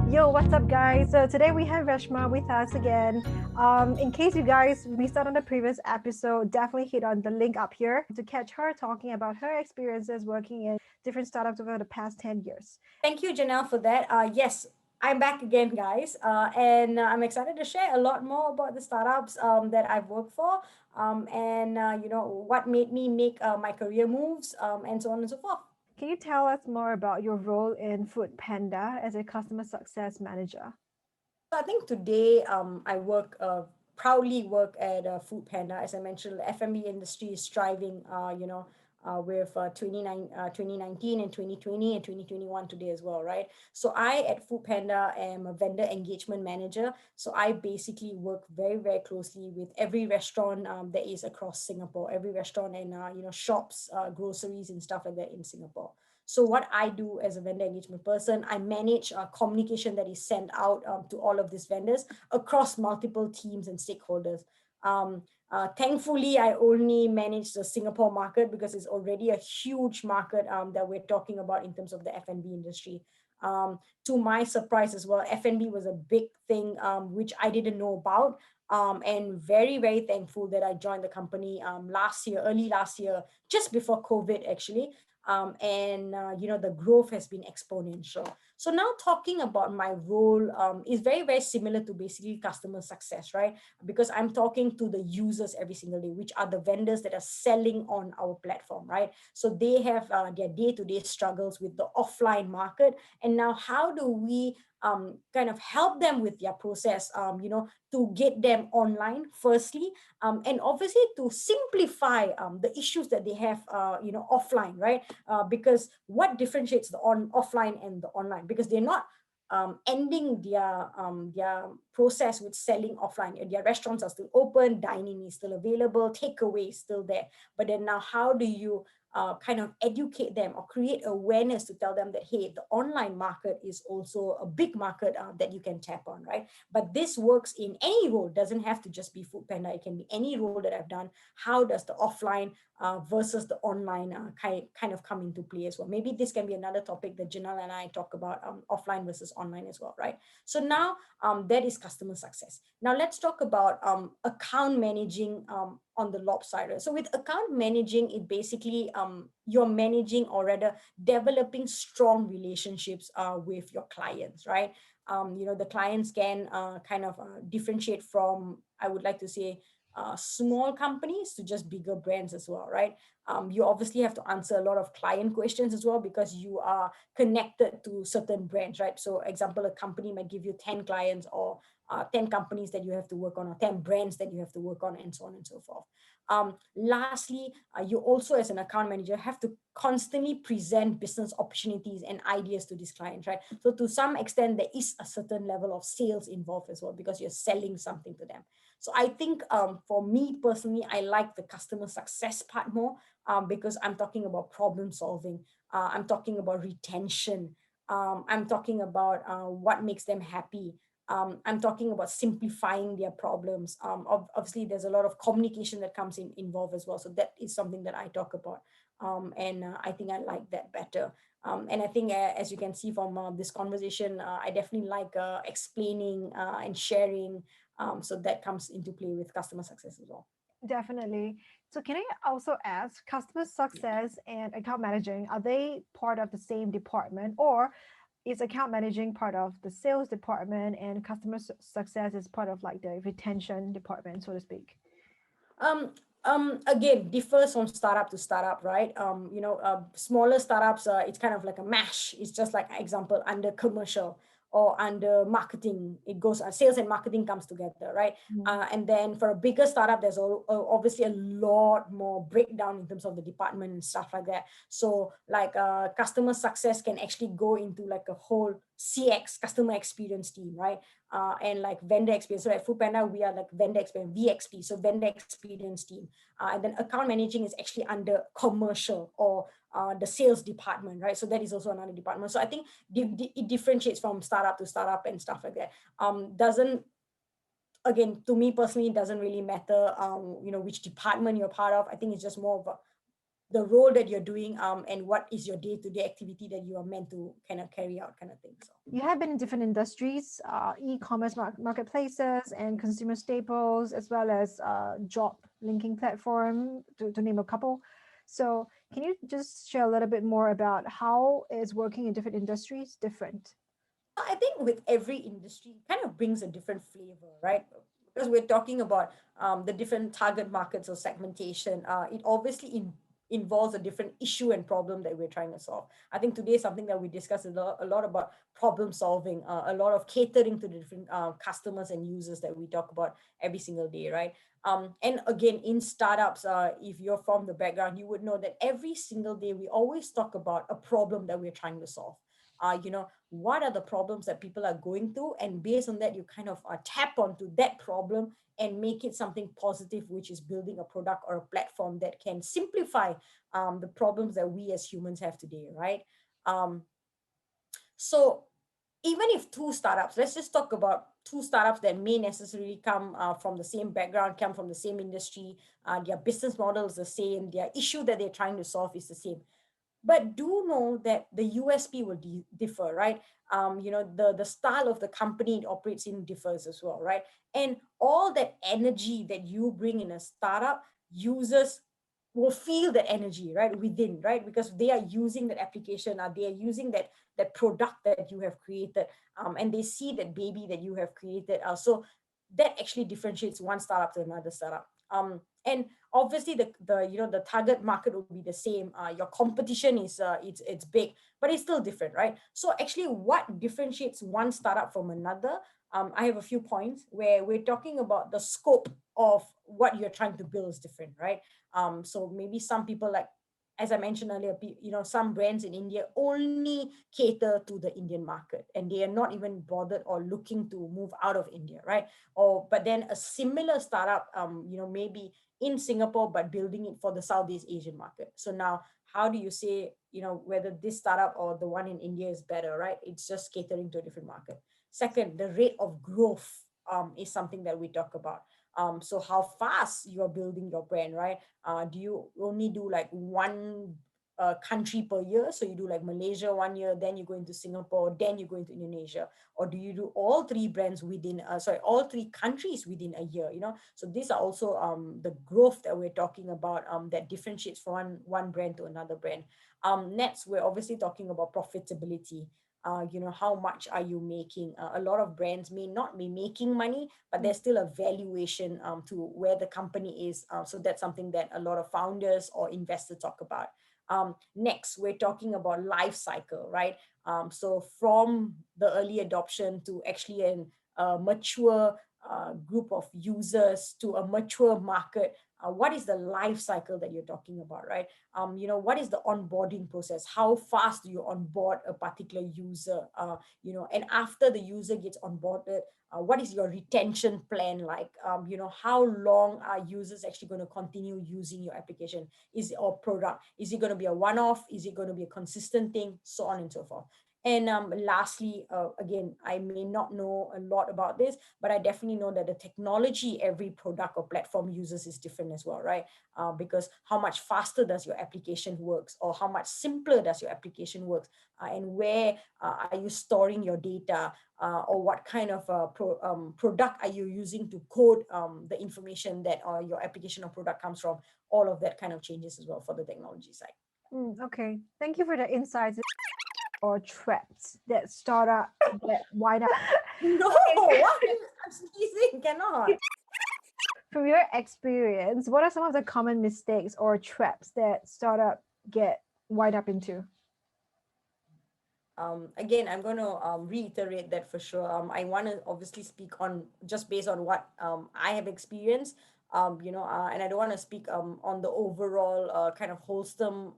Yo, what's up, guys? So today we have Reshma with us again. In case you guys missed out on the previous episode, definitely hit on the link up here to catch her talking about her experiences working in different startups over the past 10 years. Thank you, Janelle, for that. Yes, I'm back again, guys, and I'm excited to share a lot more about the startups that I've worked for, and what made me make my career moves, and so on and so forth. Can you tell us more about your role in Foodpanda as a customer success manager? So I think today I proudly work at Foodpanda. As I mentioned, the F&B industry is striving, with 2019 and 2020 and 2021 today as well, right? So I at Foodpanda am a vendor engagement manager. So I basically work very, very closely with every restaurant that is across Singapore, every restaurant and, shops, groceries and stuff like that in Singapore. So what I do as a vendor engagement person, I manage communication that is sent out to all of these vendors across multiple teams and stakeholders. Thankfully, I only manage the Singapore market because it's already a huge market that we're talking about in terms of the F&B industry. To my surprise as well, F&B was a big thing which I didn't know about. And very, very thankful that I joined the company last year, early last year, just before COVID, actually. The growth has been exponential. So now talking about my role is very, very similar to basically customer success, right? Because I'm talking to the users every single day, which are the vendors that are selling on our platform, right? So they have their day-to-day struggles with the offline market. And now how do we kind of help them with their process, to get them online firstly, and obviously to simplify the issues that they have, offline, right? Because what differentiates the offline and the online? Because they're not ending their process with selling offline. Their restaurants are still open, dining is still available, takeaway is still there. But then now, how do you kind of educate them or create awareness to tell them that, hey, the online market is also a big market that you can tap on, right? But this works in any role, doesn't have to just be Foodpanda. It can be any role that I've done. How does the offline versus the online kind of come into play as well? Maybe this can be another topic that Janelle and I talk about, offline versus online as well, right? So now that is customer success. Now let's talk about account managing on the lopsided. So with account managing, it basically you're managing or rather developing strong relationships with your clients, right? The clients can kind of differentiate from, I would like to say, small companies to just bigger brands as well, right? You obviously have to answer a lot of client questions as well because you are connected to certain brands, right? So, example, a company might give you 10 clients or 10 companies that you have to work on, or 10 brands that you have to work on, and so on and so forth. Lastly, you also, as an account manager, have to constantly present business opportunities and ideas to these clients, right? So, to some extent, there is a certain level of sales involved as well because you're selling something to them. So I think for me personally, I like the customer success part more because I'm talking about problem solving. I'm talking about retention. I'm talking about what makes them happy. I'm talking about simplifying their problems. Obviously, there's a lot of communication that comes involved as well. So that is something that I talk about. And I think I like that better. And I think, as you can see from this conversation, I definitely like explaining and sharing, so that comes into play with customer success as well. Definitely. So, can I also ask, customer success and account managing, are they part of the same department, or is account managing part of the sales department and customer success is part of like the retention department, so to speak? Um, Again, differs from startup to startup, right? Smaller startups, it's kind of like a mash. It's just like example under commercial or under marketing. It goes sales and marketing comes together, right? Mhm. And then for a bigger startup, there's obviously a lot more breakdown in terms of the department and stuff like that. So like customer success can actually go into like a whole CX, customer experience team, right? And like vendor experience. So at Foodpanda, we are like vendor experience, VXP, so vendor experience team. And then account managing is actually under commercial or the sales department, right? So that is also another department. So I think it differentiates from startup to startup and stuff like that. Doesn't Again, to me personally, it doesn't really matter which department you're part of. I think it's just more of the role that you're doing, and what is your day-to-day activity that you are meant to kind of carry out, kind of thing. So You have been in different industries, e-commerce marketplaces and consumer staples, as well as job linking platform, to name a couple. So can you just share a little bit more about how is working in different industries different? I think with every industry, it kind of brings a different flavor, right? Because we're talking about the different target markets or segmentation. It obviously involves a different issue and problem that we're trying to solve. I think today is something that we discuss a lot about problem solving, a lot of catering to the different customers and users that we talk about every single day, right? And again, in startups, if you're from the background, you would know that every single day we always talk about a problem that we're trying to solve. What are the problems that people are going through, and based on that you kind of tap onto that problem and make it something positive, which is building a product or a platform that can simplify the problems that we as humans have today, right? Um, so even if two startups, let's just talk about two startups that may necessarily come from the same background, come from the same industry, their business model is the same, their issue that they're trying to solve is the same, but do know that the USP will differ, right? The style of the company it operates in differs as well, right? And all that energy that you bring in a startup, users will feel that energy right within, right? Because they are using that application, or they are using that product that you have created, and they see that baby that you have created. So that actually differentiates one startup to another startup. And obviously the target market will be the same. Your competition is it's big, but it's still different, right? So actually what differentiates one startup from another, I have a few points where we're talking about the scope of what you're trying to build is different, right? So maybe some people, like as I mentioned earlier, some brands in India only cater to the Indian market, and they are not even bothered or looking to move out of India, right? Or but then a similar startup, maybe in Singapore, but building it for the Southeast Asian market. So now, how do you say, whether this startup or the one in India is better, right? It's just catering to a different market. Second, the rate of growth is something that we talk about. So how fast you are building your brand, right? Do you only do like one country per year? So you do like Malaysia 1 year, then you go into Singapore, then you go into Indonesia, or do you do all three brands within all three countries within a year? So these are also the growth that we're talking about, that differentiates from one brand to another brand. Next, we're obviously talking about profitability. How much are you making? A lot of brands may not be making money, but there's still a valuation to where the company is. So that's something that a lot of founders or investors talk about. Next, we're talking about life cycle, right? So from the early adoption to actually an mature group of users to a mature market, what is the life cycle that you're talking about, right? What is the onboarding process? How fast do you onboard a particular user? And after the user gets onboarded, what is your retention plan like? How long are users actually going to continue using your application? Is it or product? Is it going to be a one-off? Is it going to be a consistent thing? So on and so forth. And lastly, again, I may not know a lot about this, but I definitely know that the technology every product or platform uses is different as well, right? Because how much faster does your application works, or how much simpler does your application works, and where are you storing your data, or what kind of product are you using to code the information that your application or product comes from. All of that kind of changes as well for the technology side. Okay, thank you for the insights. Or traps that start up get wind up. No, Okay. what? I'm sneezing, cannot. From your experience, what are some of the common mistakes or traps that startup get wind up into? Again, I'm going to reiterate that for sure. I want to obviously speak on just based on what I have experienced, and I don't want to speak on the overall kind of wholesome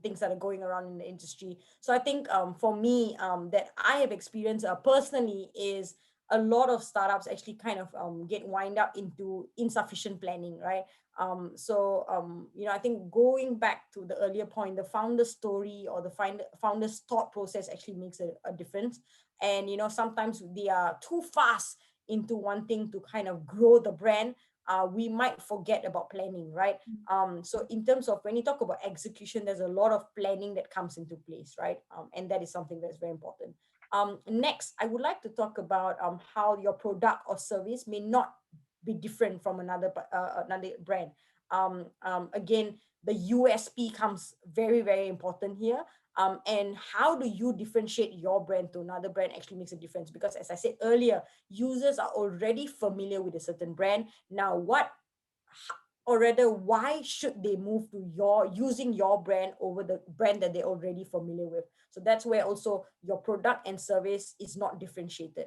things that are going around in the industry. So I think for me, that I have experienced personally is a lot of startups actually kind of get wind up into insufficient planning, right? I think going back to the earlier point, the founder story or the founder's thought process actually makes a difference. And sometimes they are too fast into wanting to kind of grow the brand, we might forget about planning, right? Mm. So in terms of when you talk about execution, there's a lot of planning that comes into place, right? And that is something that's very important. Next, I would like to talk about how your product or service may not be different from another brand. Again, the USP comes very, very important here. And how do you differentiate your brand to another brand actually makes a difference, because as I said earlier, users are already familiar with a certain brand. Now, or rather, why should they move to your using your brand over the brand that they're already familiar with? So that's where also your product and service is not differentiated.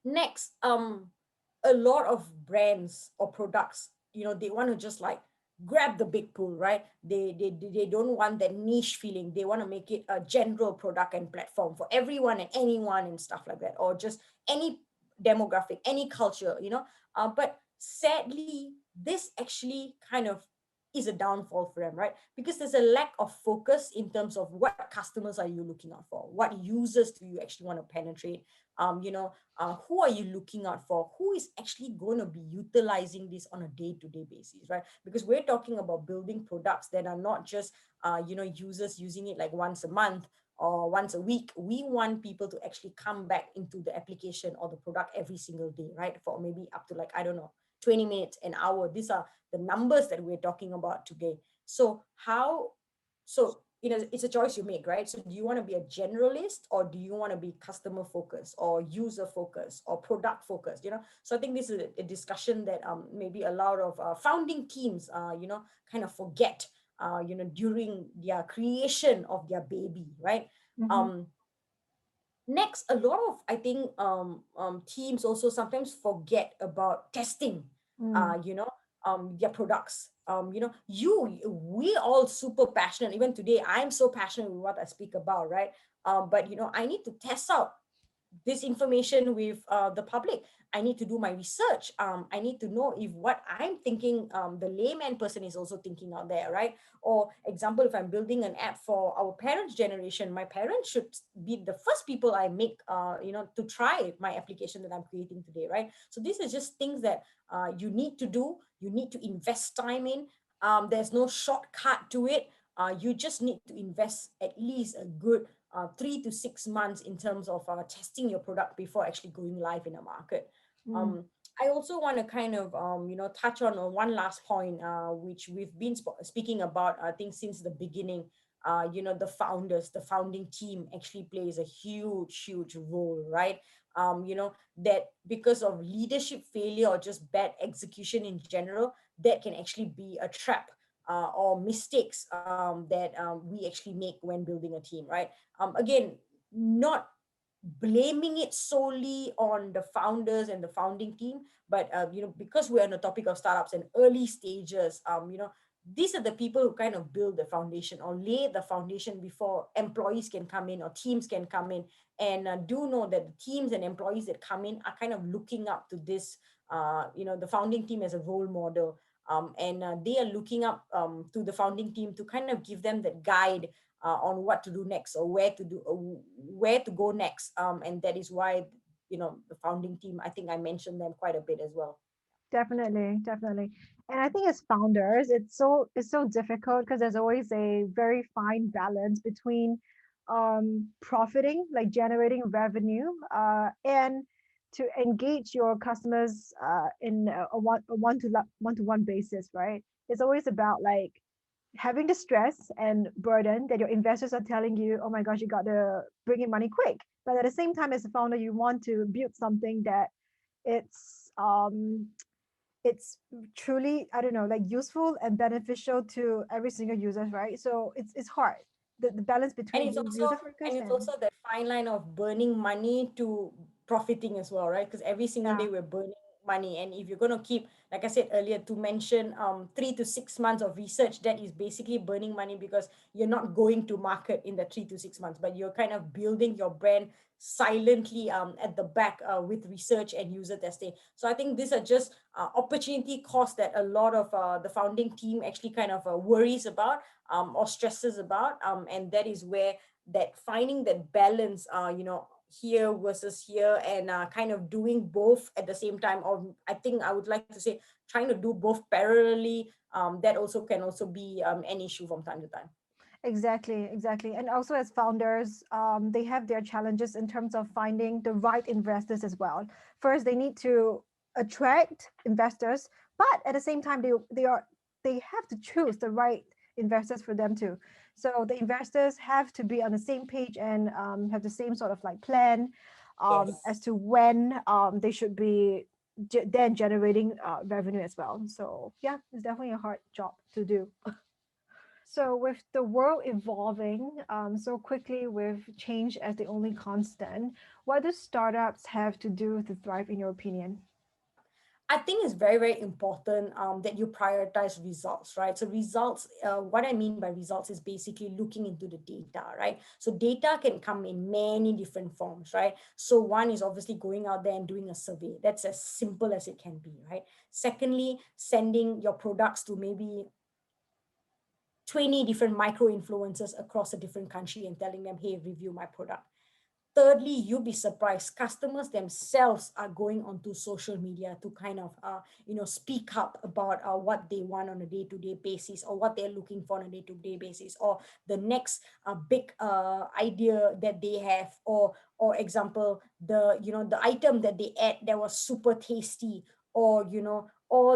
Next, a lot of brands or products, they want to just like grab the big pool, right? They don't want that niche feeling. They want to make it a general product and platform for everyone and anyone and stuff like that, or just any demographic, any culture, but sadly, this actually kind of is a downfall for them, right? Because there's a lack of focus in terms of what customers are you looking out for, what users do you actually want to penetrate, who are you looking out for, who is actually going to be utilizing this on a day-to-day basis, right? Because we're talking about building products that are not just users using it like once a month or once a week. We want people to actually come back into the application or the product every single day, right? For maybe up to like, I don't know, 20 minutes, an hour. These are the numbers that we're talking about today. It's a choice you make, right? So do you want to be a generalist, or do you want to be customer focused or user focused or product focused? So I think this is a discussion that maybe a lot of founding teams kind of forget during their creation of their baby, right? Mm-hmm. um Next, a lot of, I think, teams also sometimes forget about testing Mm. uh you know their products. We all super passionate. Even today, I'm so passionate with what I speak about, right? But I need to test out this information with the public. I need to do my research. I need to know if what I'm thinking, the layman person is also thinking out there, right? Or example, if I'm building an app for our parents' generation, my parents should be the first people I make, to try my application that I'm creating today, right? So this is just things that you need to do. You need to invest time in. There's no shortcut to it. You just need to invest at least a good 3 to 6 months in terms of testing your product before actually going live in a market. Mm. Um, I also want to kind of touch on one last point, which we've been speaking about, I think, since the beginning. The founders, the founding team actually plays a huge, huge role, right? That because of leadership failure or just bad execution in general, that can actually be a trap, or mistakes that we actually make when building a team, right? Again, not blaming it solely on the founders and the founding team, but because we're on the topic of startups and early stages, these are the people who kind of build the foundation or lay the foundation before employees can come in or teams can come in. And do know that the teams and employees that come in are kind of looking up to this, the founding team as a role model. And they are looking up to the founding team to kind of give them that guide on what to do next, or where to go next. And that is why the founding team, I think I mentioned them quite a bit as well. Definitely, definitely. And I think as founders, it's so difficult because there's always a very fine balance between profiting, like generating revenue, and to engage your customers in a one-to-one basis, right? It's always about like having the stress and burden that your investors are telling you, oh my gosh, you got to bring in money quick. But at the same time, as a founder, you want to build something that it's um it's truly, I don't know, like useful and beneficial to every single user, right? So it's hard, the balance and between it's being also user and focused it's and also that fine line of burning money to profiting as well, right? Because every single yeah, day we're burning money, and if you're going to keep, like I said earlier, to mention 3 to 6 months of research, that is basically burning money, because you're not going to market in the 3 to 6 months, but you're kind of building your brand silently at the back, with research and user testing. So I think these are just opportunity costs that a lot of the founding team actually kind of worries about, or stresses about, and that is where that finding that balance, here versus here, and kind of doing both at the same time, or I think I would like to say trying to do both parallelly, that also can also be an issue from time to time. Exactly, exactly. And also, as founders, they have their challenges in terms of finding the right investors as well. First, they need to attract investors, but at the same time, they have to choose the right investors for them too. So the investors have to be on the same page and have the same sort of like plan Yes. as to when they should be then generating revenue as well. So yeah, it's definitely a hard job to do. So, with the world evolving so quickly with change as the only constant, what do startups have to do to thrive, in your opinion? I think it's very, very important that you prioritize results, right? So results, what I mean by results is basically looking into the data, right? So data can come in many different forms, right? So one is obviously going out there and doing a survey. That's as simple as it can be, right? Secondly, sending your products to maybe 20 different micro influencers across a different country and telling them, hey, review my product. Thirdly, you'll be surprised, customers themselves are going onto social media to kind of speak up about what they want on a day-to-day basis, or what they're looking for on a day-to-day basis, or the next big idea that they have, or example, the item that they add that was super tasty, or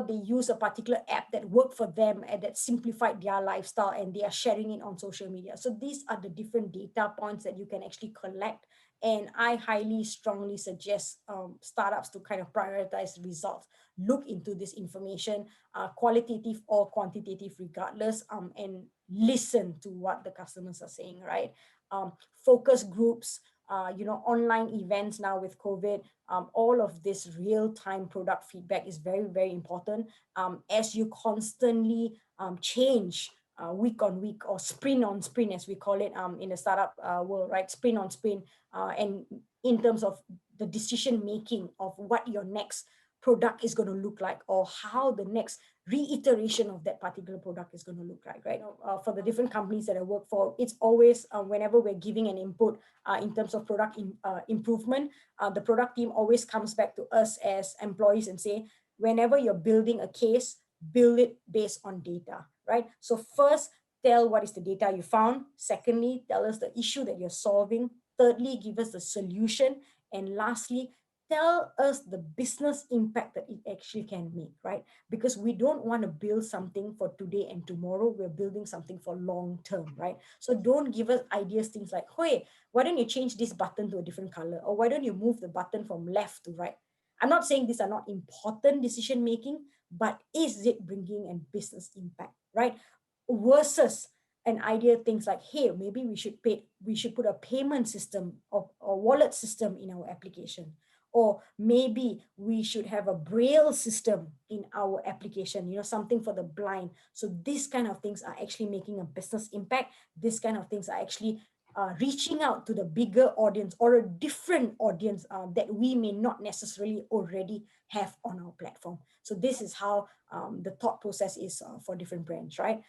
they use a particular app that worked for them and that simplified their lifestyle, and they are sharing it on social media. So these are the different data points that you can actually collect, and I highly strongly suggest startups to kind of prioritize results, look into this information, qualitative or quantitative, regardless, and listen to what the customers are saying, right? Focus groups, online events now with COVID, all of this real time product feedback is very, very important, as you constantly change week on week, or sprint on sprint, as we call it in the startup world, right? Sprint on sprint, and in terms of the decision making of what your next product is going to look like, or how the next reiteration of that particular product is going to look like, right? For the different companies that I work for, it's always whenever we're giving an input in terms of improvement, the product team always comes back to us as employees and say, whenever you're building a case, build it based on data, right? So first, tell what is the data you found. Secondly, tell us the issue that you're solving. Thirdly, give us the solution. And lastly, tell us the business impact that it actually can make, right? Because we don't want to build something for today and tomorrow. We're building something for long term, right? So don't give us ideas, things like, hey, why don't you change this button to a different color? Or why don't you move the button from left to right? I'm not saying these are not important decision making, but is it bringing a business impact, right? Versus an idea, things like, hey, maybe we should put a payment system or wallet system in our application, or maybe we should have a braille system in our application, something for the blind. So these kind of things are actually making a business impact. These kind of things are actually reaching out to the bigger audience, or a different audience that we may not necessarily already have on our platform. So this is how the thought process is for different brands, right?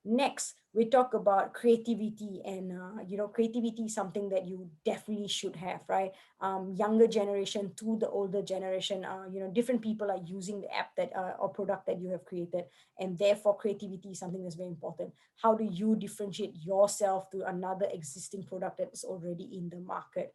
Next, we talk about creativity, and creativity is something that you definitely should have, right? Younger generation to the older generation, different people are using the app that or product that you have created, and therefore creativity is something that's very important. How do you differentiate yourself to another existing product that is already in the market?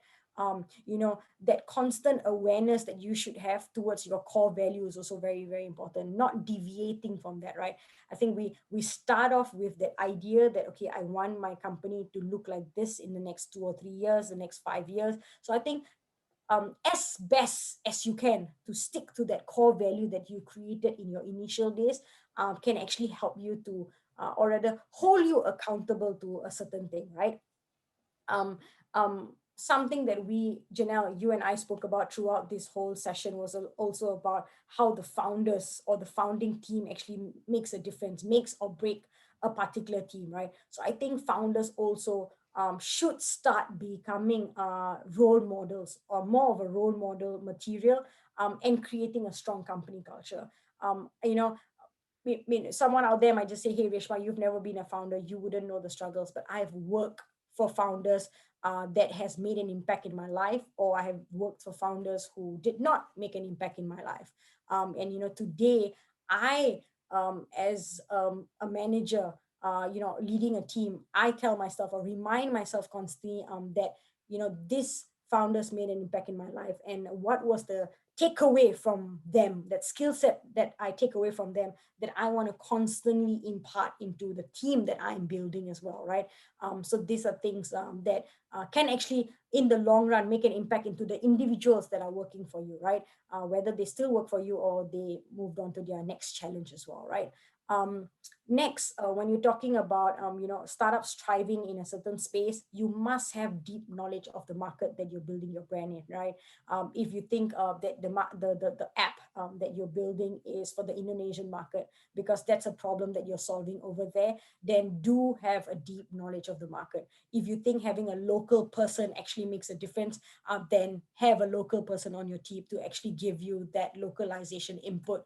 That constant awareness that you should have towards your core value is also very, very important, not deviating from that, right? I think we start off with that idea that, okay, I want my company to look like this in the next 2 or 3 years, the next 5 years. So I think as best as you can to stick to that core value that you created in your initial days can actually help you to, or rather hold you accountable to a certain thing, right? Something that Janelle, you and I spoke about throughout this whole session was also about how the founders or the founding team actually makes a difference, makes or break a particular team, right? So I think founders also should start becoming role models, or more of a role model material, and creating a strong company culture. Someone out there might just say, hey, Reshma, you've never been a founder, you wouldn't know the struggles, but I've worked for founders that has made an impact in my life, or I have worked for founders who did not make an impact in my life. And today I, as a manager, leading a team, I tell myself or remind myself constantly that this founders made an impact in my life, and what was the takeaway from them, that skill set that I take away from them, that I want to constantly impart into the team that I'm building as well, right? So these are things that can actually in the long run make an impact into the individuals that are working for you, right? Whether they still work for you or they moved on to their next challenge as well, right? um, Next, when you're talking about startups thriving in a certain space, you must have deep knowledge of the market that you're building your brand in, right? If you think of that the app that you're building is for the Indonesian market, because that's a problem that you're solving over there, then do have a deep knowledge of the market. If you think having a local person actually makes a difference, then have a local person on your team to actually give you that localization input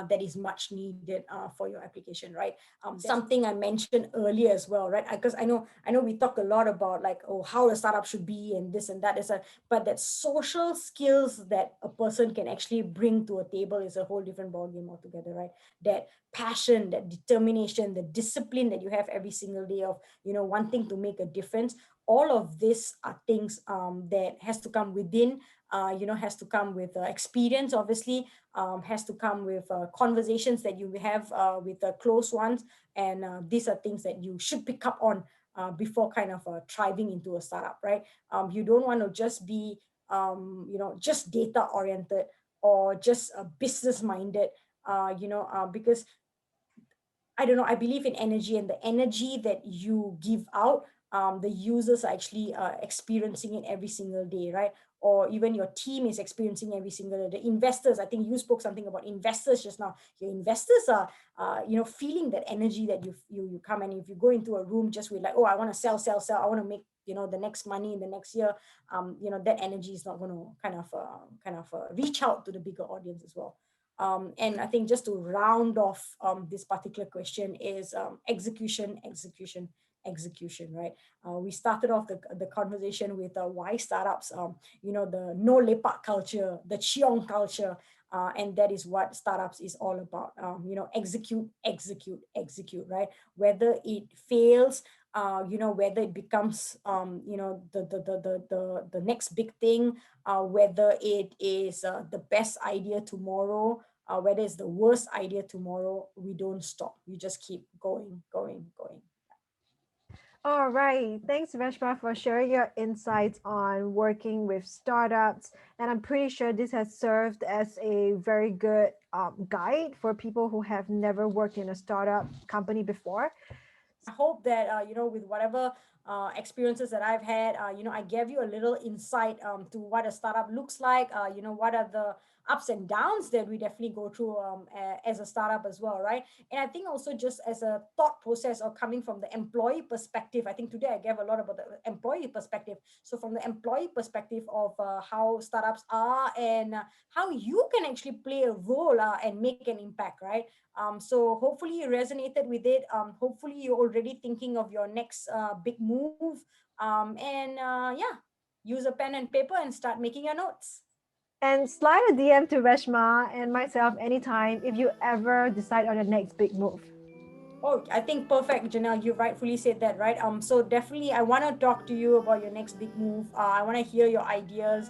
that is much needed for your application, right? Something I mentioned earlier as well, right? Because I know we talk a lot about like, oh, how a startup should be and this and that is a, but that social skills that a person can actually bring to a table is a whole different ballgame altogether, right? That passion, that determination, the discipline that you have every single day of wanting to make a difference. All of these are things that has to come within, has to come with experience, obviously, has to come with conversations that you have with the close ones. And these are things that you should pick up on before kind of thriving into a startup, right? You don't want to just be, just data oriented or just business minded, because I don't know, I believe in energy, and the energy that you give out, the users are actually experiencing it every single day, right? Or even your team is experiencing every single day. The investors, I think you spoke something about investors just now. Your investors are, feeling that energy that you come, and if you go into a room just with like, oh, I want to sell, sell, sell, I want to make the next money in the next year, that energy is not going to kind of reach out to the bigger audience as well. And I think just to round off this particular question is execution, execution, execution, right? We started off the conversation with why startups, the no lepak culture, the chiong culture, and that is what startups is all about. Execute, execute, execute, right? Whether it fails, whether it becomes, the next big thing, whether it is the best idea tomorrow, whether it's the worst idea tomorrow, we don't stop. We just keep going, going, going. All right. Thanks, Reshma, for sharing your insights on working with startups. And I'm pretty sure this has served as a very good guide for people who have never worked in a startup company before. I hope that with whatever experiences that I've had, I gave you a little insight to what a startup looks like. What are the ups and downs that we definitely go through as a startup as well, right? And I think also just as a thought process or coming from the employee perspective, I think today I gave a lot about the employee perspective. So from the employee perspective of how startups are, and how you can actually play a role and make an impact, right? So hopefully you resonated with it. Hopefully you're already thinking of your next big move. And yeah, use a pen and paper and start making your notes. And slide a DM to Reshma and myself anytime if you ever decide on your next big move. Oh, I think perfect, Janelle. You rightfully said that, right? So definitely, I want to talk to you about your next big move. I want to hear your ideas.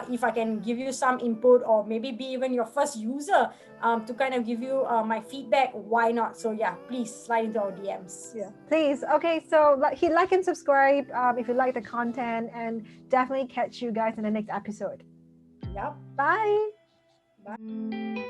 If I can give you some input, or maybe be even your first user, to kind of give you my feedback, why not? So yeah, please slide into our DMs. Yeah, please. Okay, so hit like and subscribe if you like the content, and definitely catch you guys in the next episode. Yep. Bye. Bye.